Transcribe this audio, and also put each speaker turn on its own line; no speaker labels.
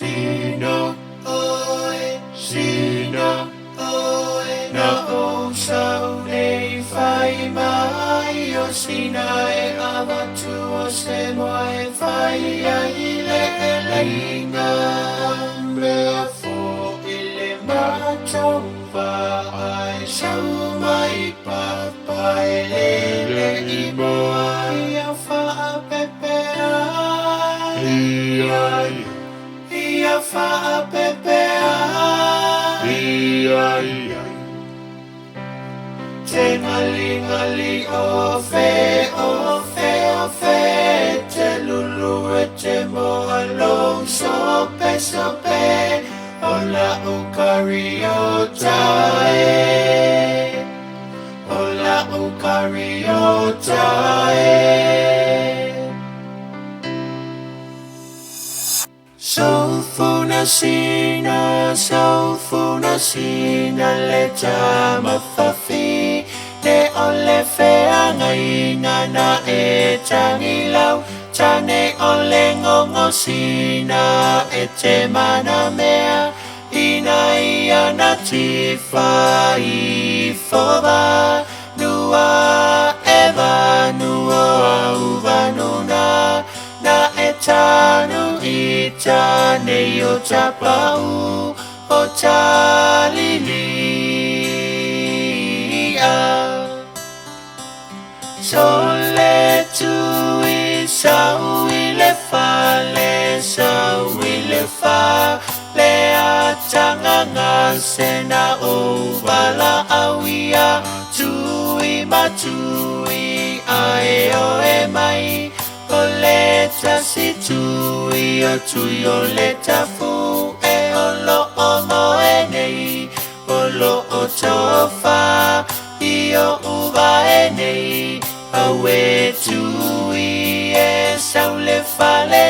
Sina, Sina, na o sau nei fai mai o sina e avatu o se moa e fai ai le e leinga mea fo i le mataupa ai sau mai papa e le i moa i a wha pepe ai i a wha pepe ai Te ngali ngali o fe, o fe, o fe Te lulu e te moa long sope, sope O la ukari o tae O la ukari o tae Sofuna sina le tama fafi Le ole fea ngai ngana e tangi lau Tane ole ngongo sina e te mana mea Ina ia na tifa i foba Nua eva nua uva nuna Na e tanu i tane o tapau o talilia Sole tui sau i le fa Le a tanganga sena o wala awia Tui matui ai o e mai O le tasi tui o le tafu e o lo o moe nei O lo o tofa i o uva e nei A we tui e sau le fale